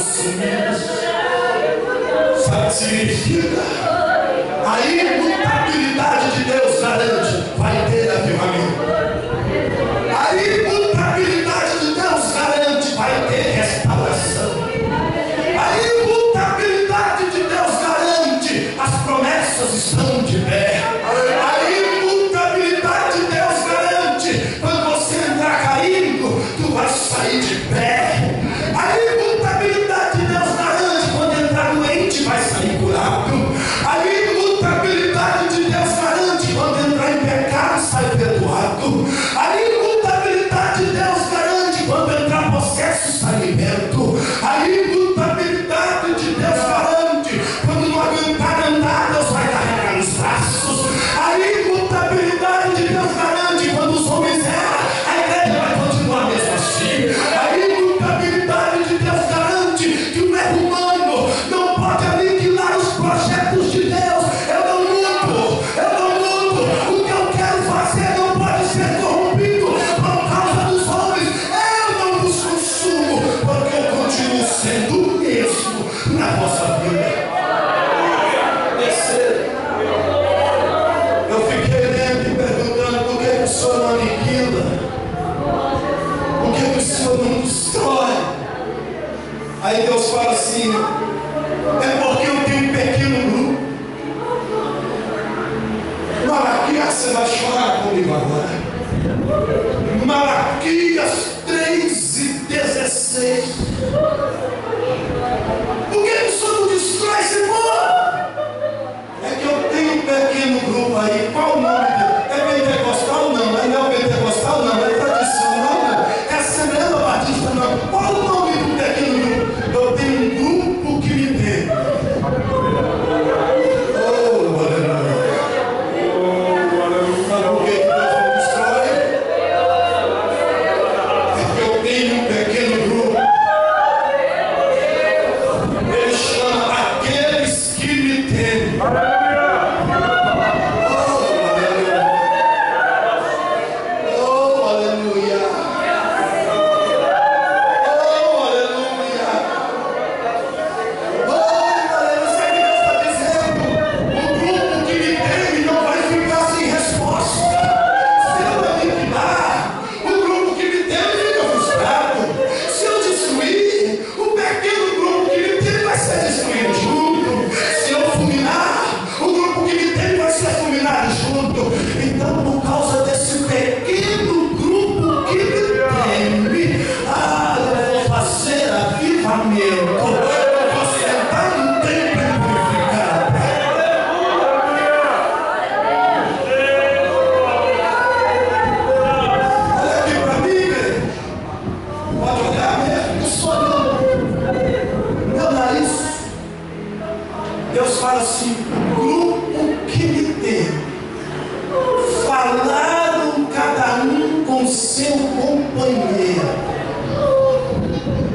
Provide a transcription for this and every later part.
assumidos. Sabe o que significa? A imutabilidade de Deus garante, vai ter avivamento. A imutabilidade de Deus garante, vai ter restauração. A imutabilidade de Deus garante, as promessas estão de pé. A imutabilidade de Deus garante, quando você entrar caindo, tu vai sair de pé. A imutabilidade de Deus garante, quando entrar doente, vai sair curado. A imutabilidade de Deus garante, quando entrar em pecado, sai perdoado. A imutabilidade de Deus garante, quando entrar possesso, sai liberto. A imutabilidade de Deus garante, quando não aguentar andar, Deus vai carregar nos braços. A imutabilidade de Deus garante, quando os homens erram, a igreja vai continuar mesmo assim. A imutabilidade de Deus garante que o erro humano não pode aniquilar os projetos de Deus. Eu não mudo. O que eu quero fazer não pode ser corrompido por causa dos homens. Eu não vos consumo, porque eu continuo sendo o mesmo na vossa vida. Terceiro, eu fiquei lendo e perguntando por que o Senhor não aniquila, por que o Senhor não destrói. Aí Deus fala assim: é porque eu tenho um pequeno grupo. Malaquias, você vai chorar comigo agora. Malaquias 3:16. Por que o Senhor não destrói esse povo? É que eu tenho um pequeno grupo aí. Qual o nome dele? É pentecostal? Não. Não é pentecostal? Não. É tradicional? Não. É Assembleia Batista? Não. Qual o nome do pequeno grupo? Eu tenho um grupo que me tem. Oh, aleluia. Sabe por que Deus não destrói? É que eu tenho um pequeno grupo. Ele chama aqueles que me temem. Oh, aleluia. Oh, aleluia. Oh, aleluia. Sabe o que Deus está dizendo? O grupo que me teme não vai ficar sem resposta. Se eu aniquilar, o grupo que me teme fica frustrado. Se eu destruir, o pequeno grupo que me teme vai ser destruído junto. Se eu fulminar, o grupo que me teme vai ser fulminado junto. Então, por causa desse pequeno grupo que me teme, eu vou fazer avivamento. Eu vou sentar no templo e purificar. Olha aqui para mim, igreja. Pode olhar mesmo, eu sou olhando. Meu nariz. Deus fala assim: grupo que me teme, falaram cada um com seu companheiro.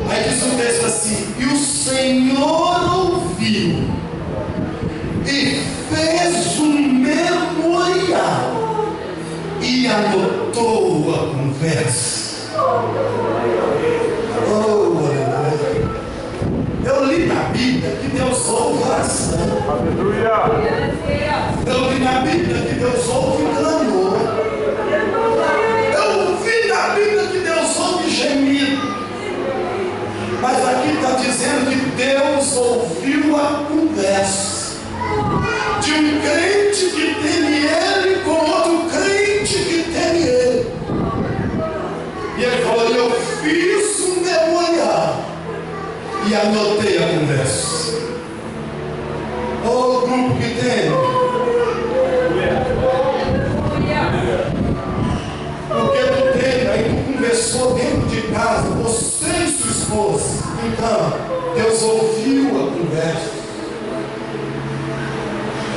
Aí diz o texto assim: e o Senhor ouviu e fez um memorial e anotou a conversa. Oh, aleluia. Eu li na Bíblia que Deus ouve oração. Eu li na Bíblia que Deus ouve clamor. Eu vi na Bíblia que Deus ouve gemido. Mas aqui está dizendo que Deus ouviu a conversa de um crente que teme Ele com outro crente que teme Ele. E Ele falou: eu fiz um memorial e anotei a conversa. Oh, grupo que teme. Porque tu teme, aí tu conversou dentro de casa, você e sua esposa. Então, Deus ouviu a conversa.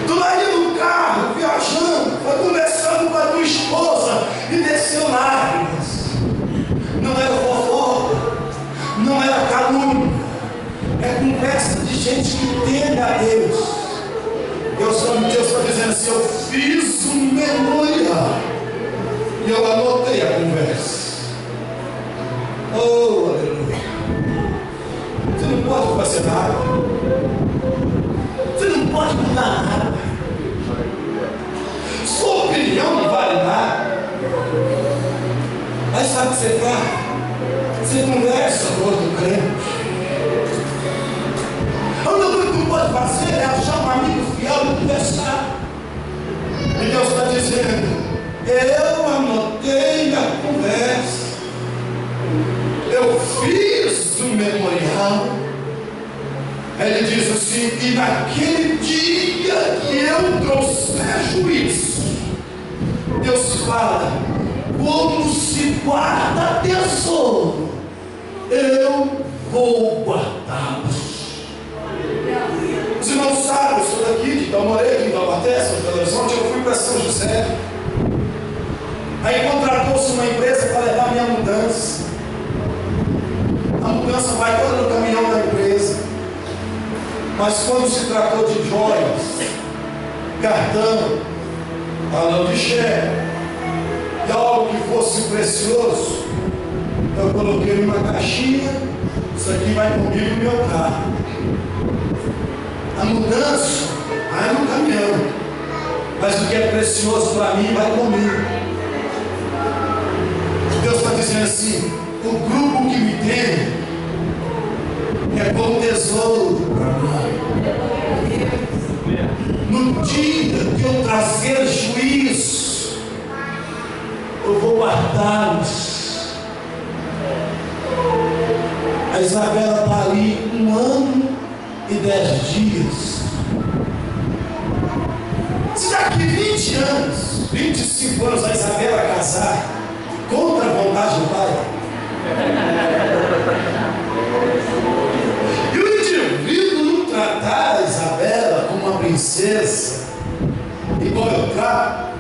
Tu lá ia no carro, viajando, foi conversando com a tua esposa e desceu lágrimas. Não era fofoca, não era calúnia, é conversa de gente que teme a Deus. Deus está dizendo assim: eu fiz um memorial e eu anotei a conversa. Oh, aleluia. Você não não pode fazer nada. Você não pode mudar nada. Sua opinião não vale nada. Aí sabe o que você faz? Você conversa com outro crente. A única coisa que tu pode fazer é achar um amigo fiel e conversar. E Deus está dizendo: eu anotei a conversa, eu fiz o memorial. Ele diz assim: e naquele dia que eu trouxer juízo, Deus fala, como se guarda tesouro, eu vou guardá-los. Os irmãos sabem, eu sou daqui de Taumaré, aqui em Taubaté, São Belo Horizonte. Eu fui para São José. Aí contratou-se uma empresa para levar minha mudança. A mudança vai toda no caminhão da empresa. Mas quando se tratou de joias, cartão, talão de cheque e algo que fosse precioso, eu coloquei numa caixinha. Isso aqui vai comigo no meu carro. A mudança vai no caminhão, mas o que é precioso para mim vai comigo. Deus está dizendo assim: o grupo que me tem é como tesouro para mim. No dia que eu trazer juízo, eu vou guardá-los. A Isabela está ali 1 ano e 10 dias. Se daqui 20 anos, 25 anos, a Isabela casar contra a vontade do pai, e o indivíduo não tratar a Isabela como uma princesa, igual eu trato,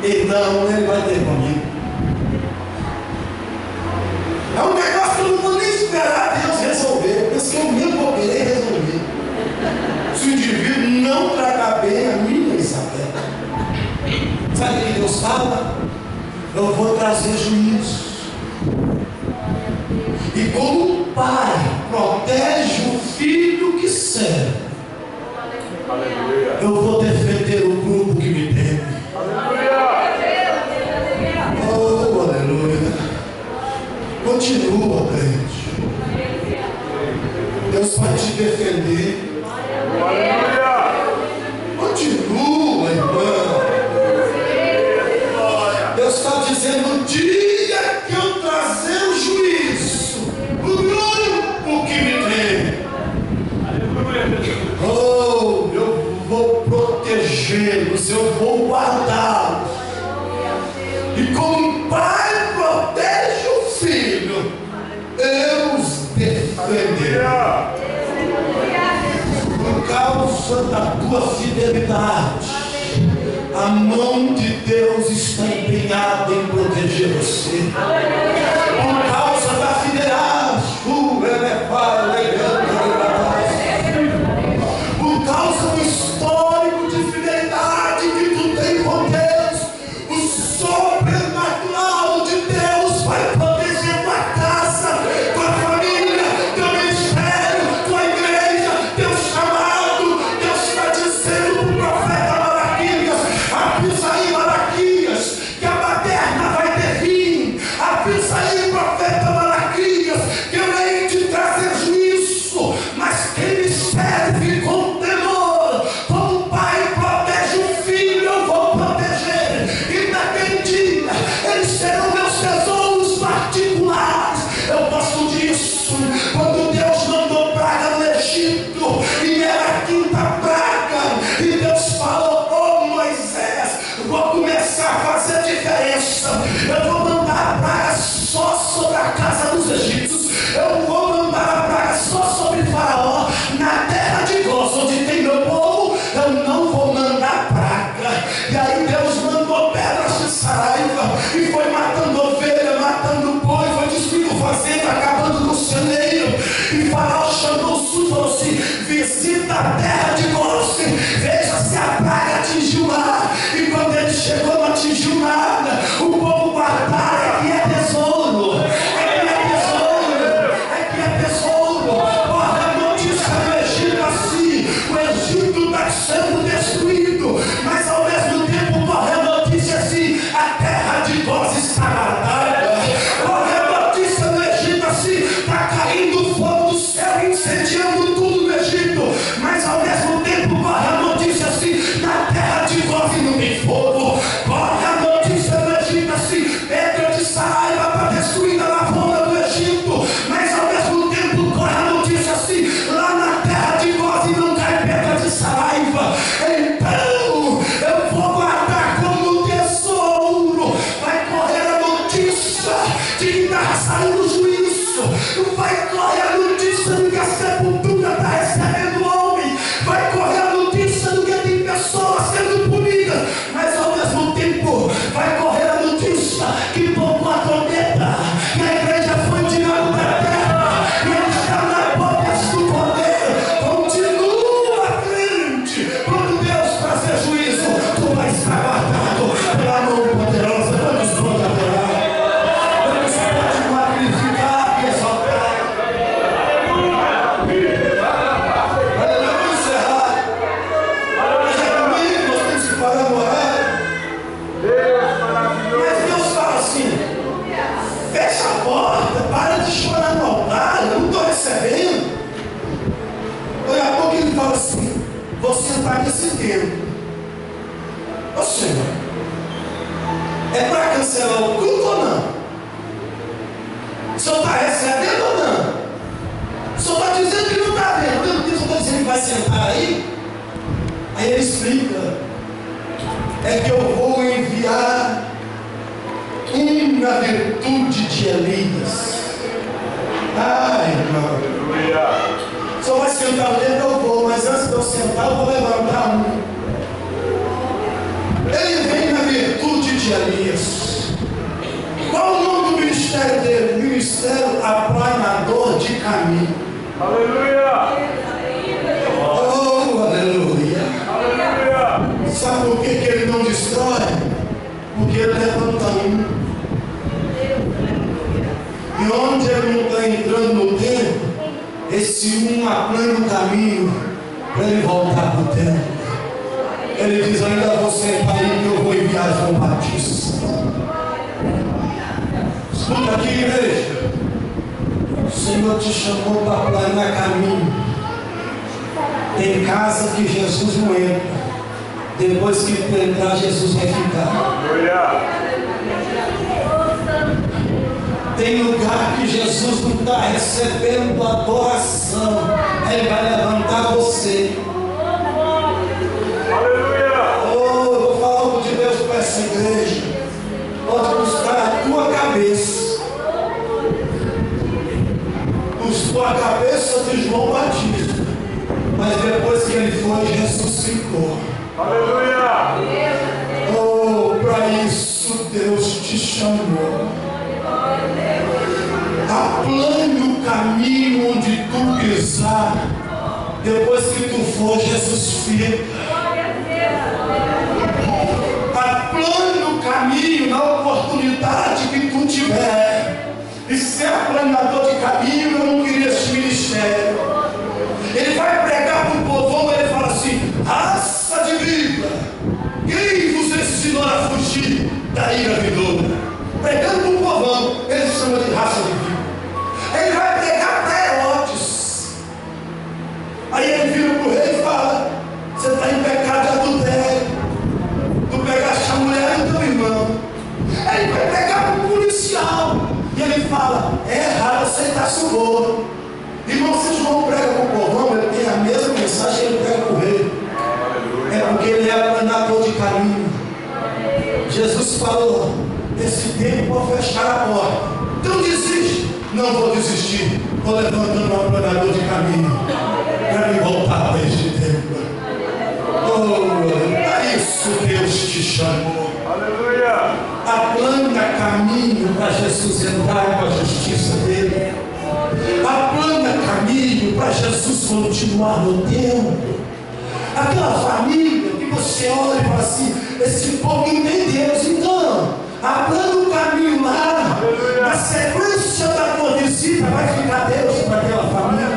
então ele vai ter comigo. É um negócio que eu não vou nem esperar Deus resolver. Pensa que eu mesmo vou querer resolver. Se o indivíduo não tratar bem a minha Isabela, sabe o que Deus fala? Eu vou trazer juízo. E como o pai protege o filho que serve, eu vou defender o grupo que me teme. Oh, aleluia. Continua, crente. Deus vai te defender. Continua, irmão. Deus está dizendo: o dia que eu trazer o juízo, o grupo que me tem, oh, eu vou protegê-los, eu vou guardá-los. E como o pai protege o filho, eu os defenderei. Por causa da tua fidelidade, a mão de Deus está empenhada em proteger você. Por causa da fidelidade, por causa do histórico de fidelidade que tu tem com Deus, o sobrenatural de Deus vai proteger tua casa, tua família, teu ministério, tua igreja, teu chamado. Deus está dizendo para o profeta Malaquias: avisa aí, Malaquias, que a baderna vai ter fim. Avisa aí, profeta Malaquias, que eu hei de trazer juízo, mas quem me serve com temor, como o pai protege o filho, eu vou proteger. E naquele dia eles serão meus tesouros particulares. Eu gosto disso. Quando Deus mandou praga no Egito, e era a 5ª praga, e Deus falou: ô Moisés, vou começar a fazer diferença. Eu vou mandar a praga só sobre a casa dos egípcios. Eu vou mandar a praga só sobre Faraó. Na terra de Gozem, onde tem meu povo, eu não vou mandar praga. E aí Deus mandou pedras de saraiva, e foi matando ovelha, matando boi, foi destruindo fazenda, acabando no celeiro. E Faraó chamou o sul e falou assim: visita a terra de Gozem, veja se a praga atingiu lá. E quando ele chegou, não atingiu nada. O povo guardar é que é tesouro. É que é tesouro. É que é tesouro. tempo. Ô Senhor, é para cancelar o culto ou não? O Senhor está recebendo ou não? O Senhor está dizendo que não está vendo. O Senhor está dizendo que vai sentar aí? Aí ele explica. É que eu vou enviar uma virtude de Elias. Ai, irmão. O Senhor vai sentar onde eu vou, mas antes de eu sentar, eu vou levantar um. Ele vem na virtude de Elias. Qual o nome do ministério dele? Ministério Aplanador de Caminho. Aleluia! Oh, aleluia! Aleluia! Sabe por que ele não destrói? Porque ele levanta um. E onde ele não está entrando no tempo, esse um aplana o caminho para ele voltar para o tempo. Ele diz: ainda vou sentar aí que eu vou enviar João Batista. Escuta aqui, igreja. O Senhor te chamou para aplanar caminho. Tem casa que Jesus não entra. Depois que tu entrar, Jesus vai ficar. Tem lugar que Jesus não está recebendo adoração. Ele vai levantar você. Aleluia! Oh, eu vou falar algo de Deus para essa igreja. Pode custar a tua cabeça. Custou a cabeça de João Batista. Mas depois que ele foi, ressuscitou. Aleluia! Oh, para isso Deus te chamou. Aplane o caminho onde tu pisar. Depois que tu for, Jesus fica. Aplane o caminho na oportunidade que tu tiver. E ser aplanador de caminho, eu não queria esse ministério. Ele vai pregar para o povão, ele fala assim: raça de vida, quem vos ensinou a fugir da ira vindoura? Pregando para o povão, ele chama de raça de vida. Ele vai pregar para Herodes. Aí ele vira para o rei e fala: você está em pecado de adultério, tu pegaste a mulher do teu irmão. Ele vai pregar para o policial e ele fala: é errado aceitar soborno. Irmão, se João prega para o povão, ele tem a mesma mensagem que ele prega para o rei. É porque ele é aplanador de caminho. Jesus falou: esse tempo vou fechar a porta. Então desiste. Não vou desistir. Estou levantando um aplanador de caminho para me voltar para este tempo. Oh, para isso Deus te chamou. Aleluia! Aplana caminho para Jesus entrar com a justiça dele. Aplana caminho para Jesus continuar no tempo. Aquela família que você olha e fala assim: esse povo não tem Deus. Então, aplana o caminho lá. Na sequência da tua visita vai ficar Deus para aquela família.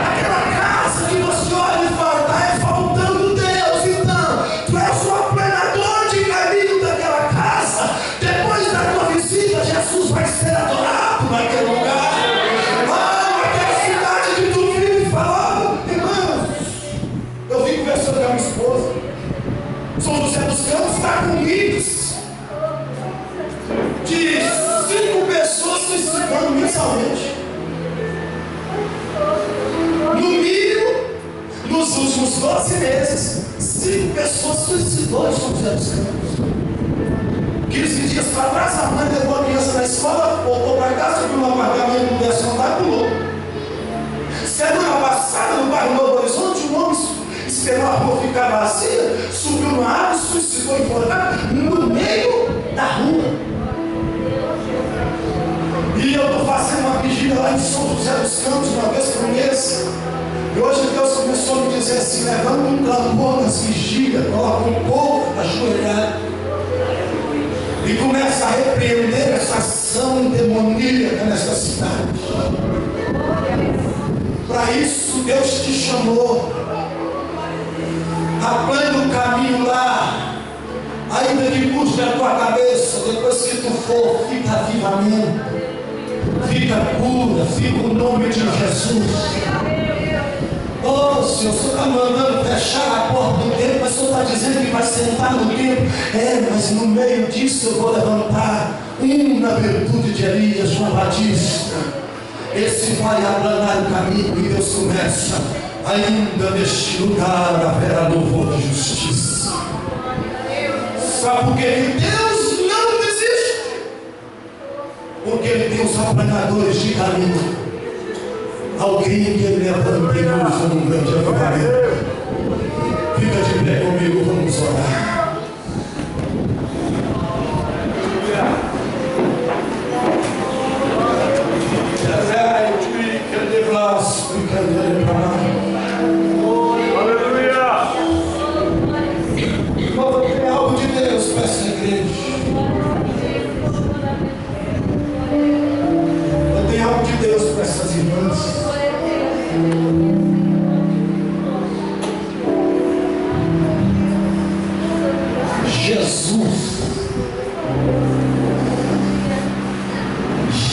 Aquela casa que você olha e fala: está faltando Deus. Então, tu és o aplanador de caminho daquela casa. Depois da tua visita, Jesus vai ser adorado naquele lugar. Com a minha esposa, São José dos Campos está com mitos de 5 pessoas suicidando mensalmente. No mínimo, nos últimos 12 meses, 5 pessoas suicidou em São José dos Campos. 15 dias para trás, a mãe levou a criança na escola, voltou para casa, viu um apartamento no 10º andar, pulou. Semana passada, no bairro Novo Horizonte, um homem esperou a rua ficar vazia, subiu no árvore, suicidou enforcado no meio da rua. E eu estou fazendo uma vigília lá em São José dos Campos, uma vez por mês. E hoje Deus começou a me dizer assim: levanta um clamor nas vigílias, coloca um povo ajoelhado e começa a repreender essa ação demoníaca nessa cidade. Para isso Deus te chamou. Aplana o caminho lá, ainda que custe a tua cabeça. Depois que tu for, fica avivamento, fica cura, fica o nome de Jesus. Oh, Senhor, o Senhor está mandando fechar a porta do templo, mas o Senhor está dizendo que vai sentar no templo. Mas no meio disso eu vou levantar na virtude de Elias, João Batista. Esse vai aplanar o caminho e Deus começa. Ainda neste lugar haverá louvor de justiça. Sabe por que Deus não desiste? Porque Ele tem os aplanadores de caminho. Alguém que Ele levanta e usa num grande avivamento. Fica de pé comigo, vamos orar. Aleluia! Tem algo de Deus para essa igreja. Eu tenho algo de Deus para essas irmãs.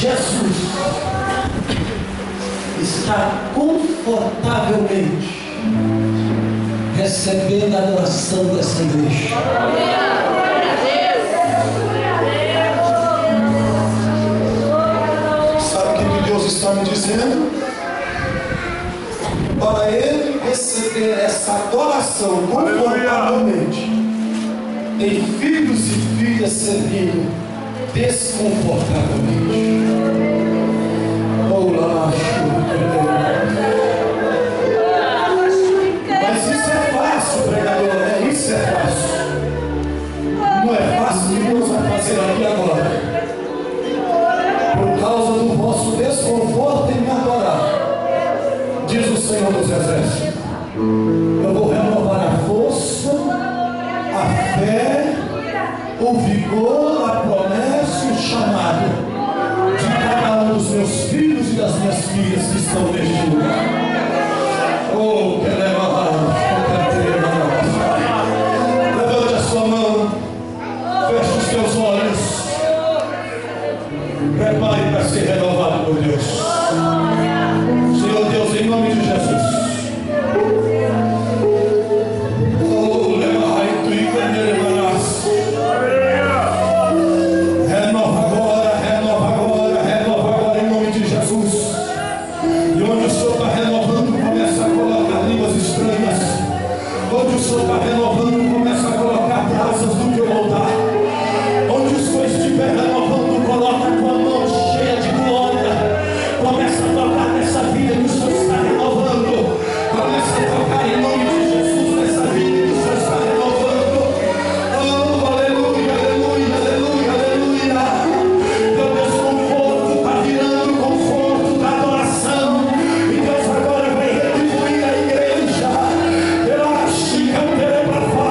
Jesus está confortavelmente recebendo a adoração dessa igreja. Sabe o que Deus está me dizendo? Para Ele receber essa adoração confortavelmente, tem filhos e filhas servindo desconfortavelmente. Mas isso é fácil, pregador. Isso é fácil. Não é fácil que Deus vai fazer aqui agora. Por causa do vosso desconforto em me adorar, diz o Senhor dos Exércitos, eu vou renovar a força, a fé, o vigor, a promessa e o chamado de cada um dos meus filhos e das minhas filhas que estão neste lugar. Oh, que levante a sua mão, feche os teus olhos, prepare para ser renovado por Deus. Senhor Deus, em nome de Jesus. Onde o Senhor está renovando, começa a colocar brasas do teu altar. Onde o Senhor estiver renovando, coloca a tua mão cheia de glória. Começa a tocar nessa vida que o Senhor está renovando. Começa a tocar em nome de Jesus nessa vida que o Senhor está renovando. Oh, aleluia, aleluia, aleluia, aleluia. Teu desconforto está virando conforto da adoração. E Deus agora vai retribuir a igreja. Para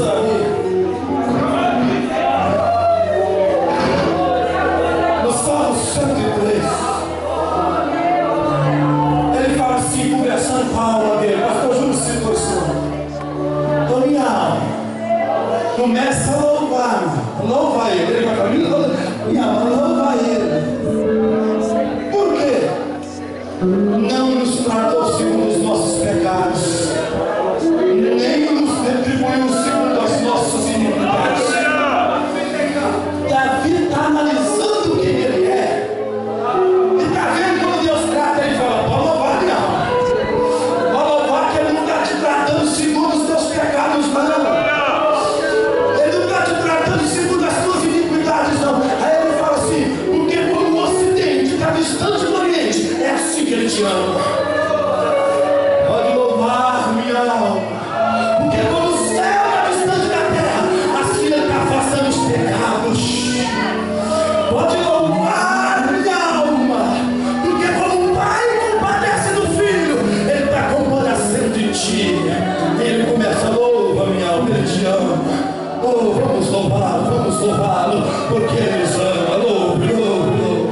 Davi. No Salmo 103, ele fala assim, conversando com a alma dele. Pastor Júlio citou isso. Então minha alma começa a louvar, louva ele. Ele vai para mim, minha alma louva ele. Por quê? Não nos tratou segundo os nossos pecados, nem nos retribuiu segundo as nossas iniquidades. Davi está analisando quem ele é. E está vendo quando Deus trata ele e fala, pode louvar, minha alma. Pode louvar que ele não está te tratando segundo os teus pecados, não. Ele não está te tratando segundo as tuas iniquidades, não. Aí ele fala assim, porque como o Ocidente está distante do Oriente, é assim que ele te ama. Pode louvar, minha alma. Porque como o céu está distante da terra, assim ele está afastando os pecados. Pode louvar, minha alma. Porque como o pai compadece do filho, ele está compadecendo de ti. E ele começa, louva, minha alma, ele te ama. Oh, vamos louvá-lo, porque ele nos ama. Louve, louve, louve.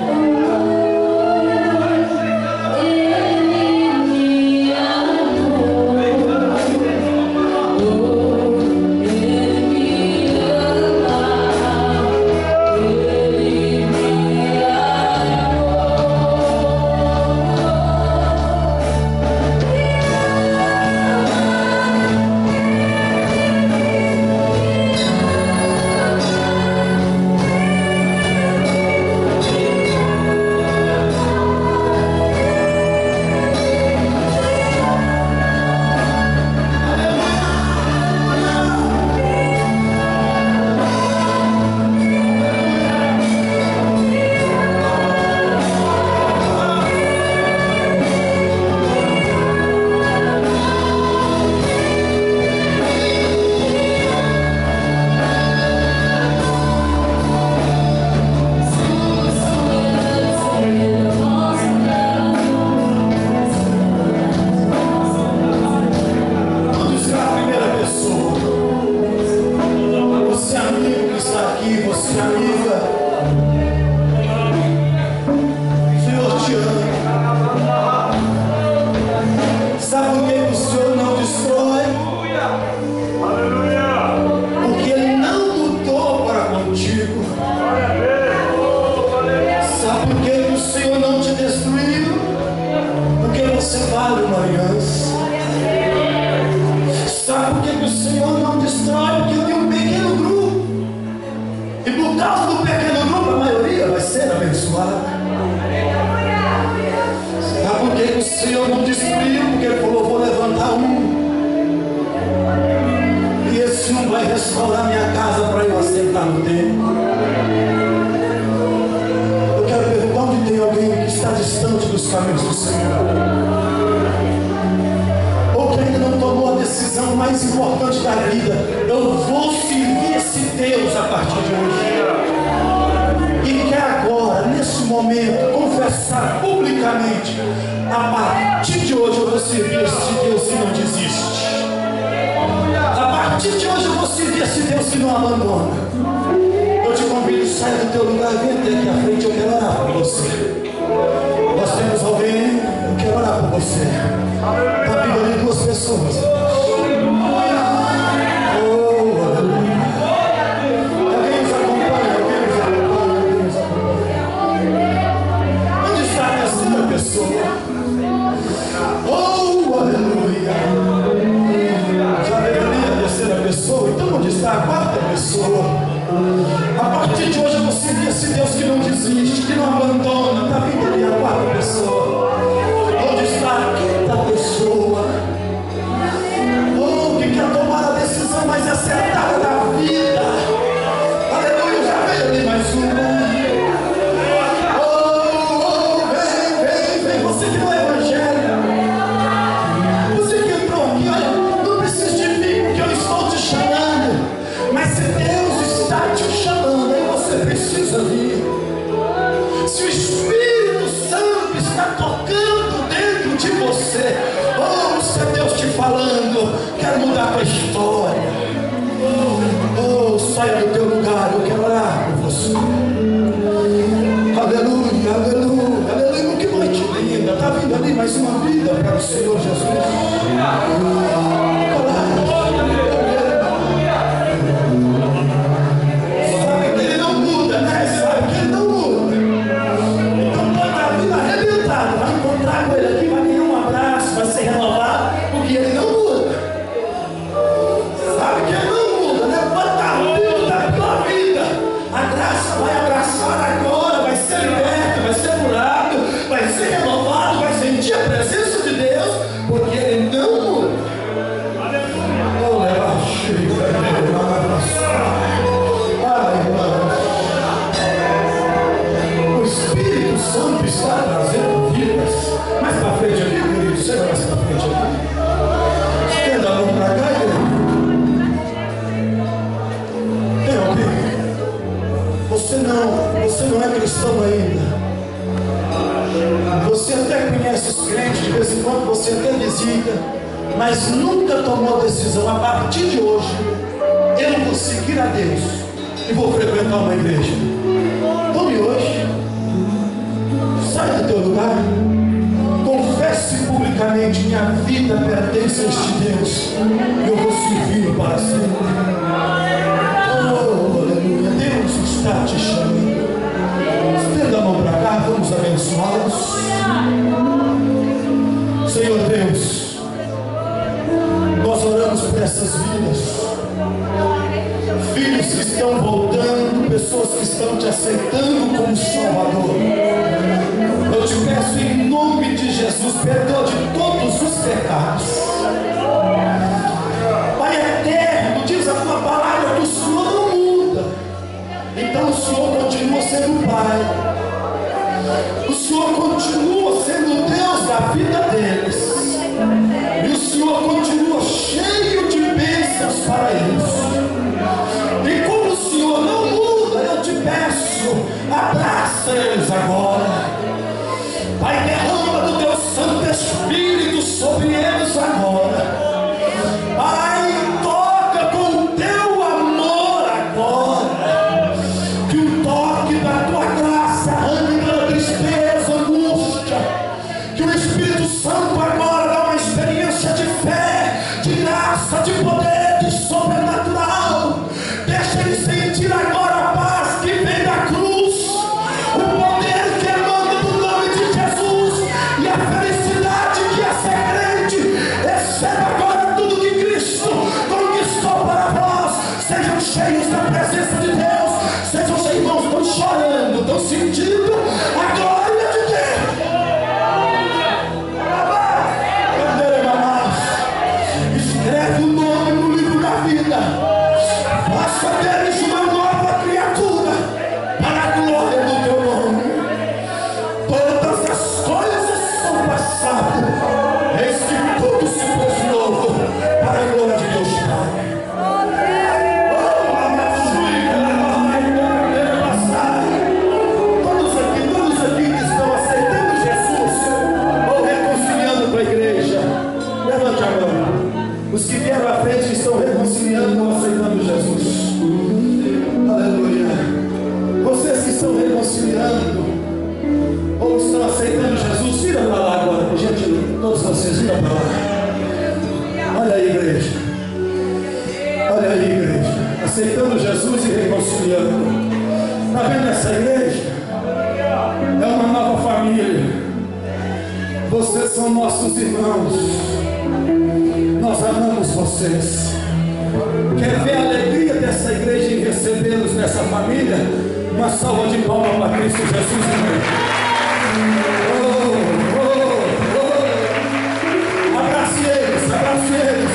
você. Aleluia, aleluia, aleluia. Que noite linda. Está vindo ali mais uma vida para o Senhor Jesus. Sabe que Ele não muda, né? Sabe que Ele não muda. Então pode estar vindo arrebentado. Vai encontrar com Ele aqui, vai ganhar um abraço, vai se renovar, porque Ele não muda. Sabe que Ele não muda, né? Pode estar vindo da tua vida. A graça vai abraçar agora, vai ser liberto, vai ser curado, vai ser renovado, vai sentir a presença de Deus, porque Ele não muda. Oh, o Espírito Santo está trazendo vidas. Mais para frente aqui, querido, chega mais para frente aqui. Estenda a mão para cá, querido. Tem alguém? Você não é cristão ainda. Você até conhece os crentes, de vez em quando você até visita, mas nunca tomou a decisão. A partir de hoje, eu vou seguir a Deus e vou frequentar uma igreja. Tome hoje, sai do teu lugar, confesse publicamente: minha vida pertence a este Deus, eu vou servi-lo para sempre. Oh, aleluia, Deus está te chamando. Estenda a mão para cá, vamos abençoá-los. Senhor Deus, nós oramos por essas vidas, filhos que estão voltando, pessoas que estão te aceitando como Salvador. Eu te peço em nome de Jesus, perdoa de todos os pecados. Pai eterno, diz a tua palavra que o Senhor não muda. Então o Senhor continua sendo Pai. O Senhor continua sendo Deus da vida deles. E o Senhor continua cheio de bênçãos para eles. E como o Senhor não muda, eu te peço, abraça eles agora. Pai, derrama do teu Santo Espírito sobre eles agora. Pai, toca com o teu amor agora. Que o toque da tua graça arranque toda tristeza, angústia. Que o Espírito Santo agora dá uma experiência de fé, de graça, de poder, de sobrenatural. Deixa ele sentir agora a paz que vem da cruz, o poder que emana do nome de Jesus e a felicidade que é ser crente. Receba agora tudo que Cristo conquistou para vós. Sejam cheios da presença de Deus. Sejam os irmãos, estão chorando, estão sentindo a glória de Deus. Escreve o nome no livro da vida. Faça deles uma nova criatura para a glória do teu nome. Todas as coisas são passadas, eis que tudo se fez novo para a glória de Deus Pai. Todos aqui que estão aceitando Jesus ou reconciliando com a igreja, levante a mão. Os que vieram à frente estão reconciliando ou aceitando Jesus. Aleluia. Vocês que estão reconciliando ou estão aceitando Jesus, vira para lá agora, por gentileza. Todos vocês, vira para lá. Olha aí, igreja. Olha aí, igreja. Aceitando Jesus e reconciliando. Está vendo essa igreja? É uma nova família. Vocês são nossos irmãos. Nós amamos vocês. Quer ver a alegria dessa igreja em recebê-los nessa família? Uma salva de palmas para Cristo Jesus, irmão. Abrace eles, abrace eles.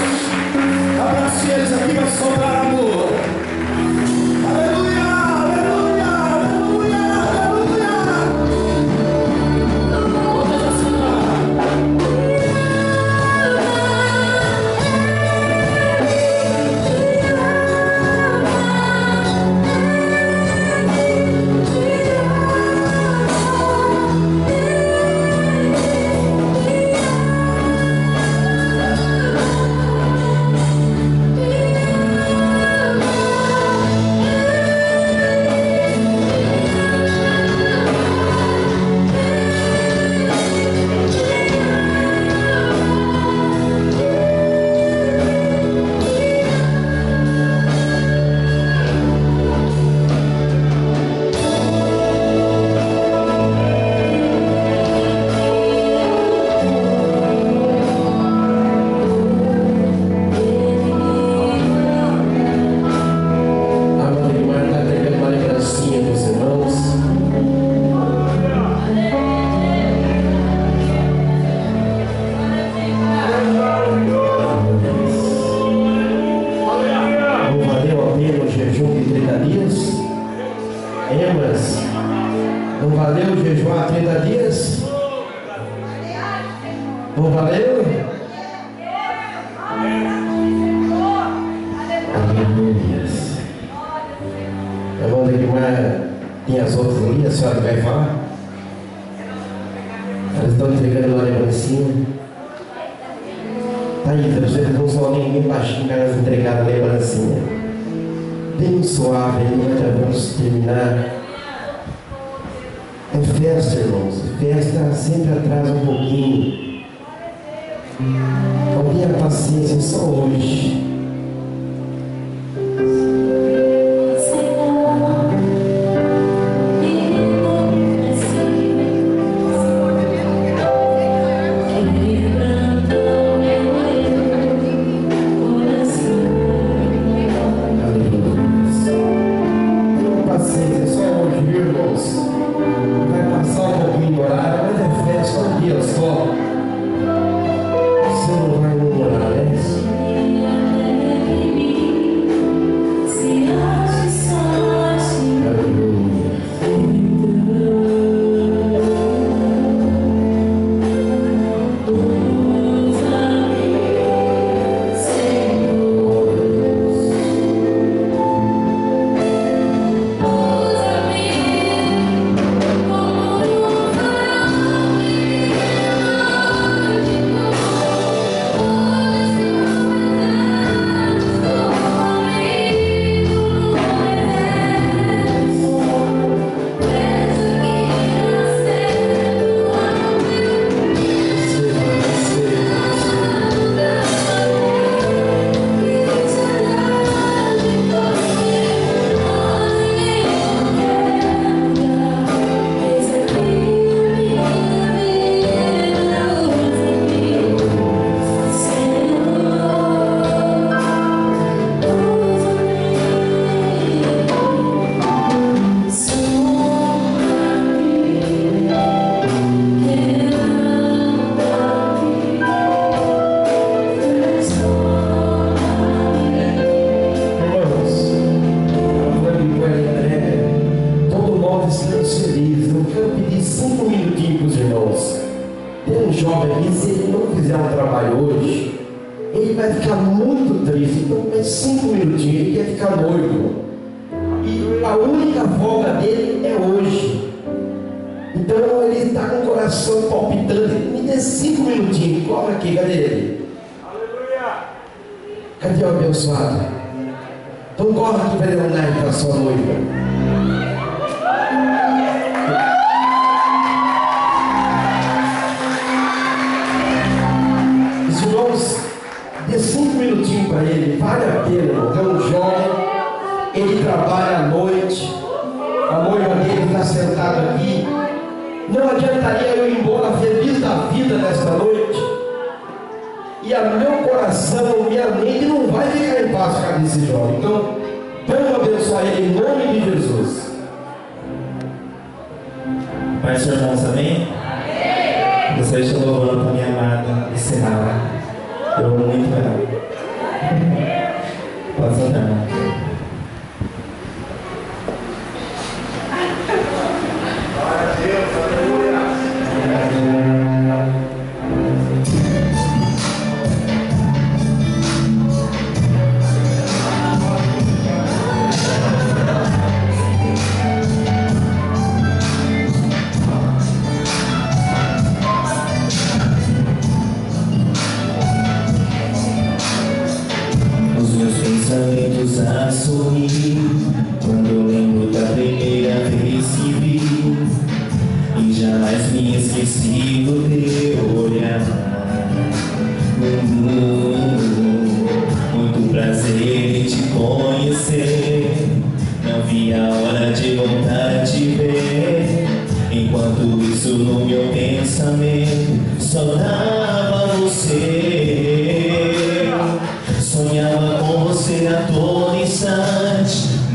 Abrace eles, aqui vai sobrar amor. Aleluia, aleluia, aleluia, aleluia. valeu jejuar 30 dias? Não valeu? Aleluia. Eu vou ver que tem as outras ali, a senhora vai falar? Elas estão entregando uma lembrancinha. Tá aí, vocês não são ninguém baixinho, elas entregaram a lembrancinha. Bem suave aí, já vamos terminar. É festa, irmãos. Festa sempre atrasa um pouquinho. Não tenha paciência, só hoje.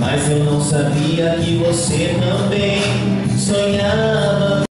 Mas eu não sabia que você também sonhava.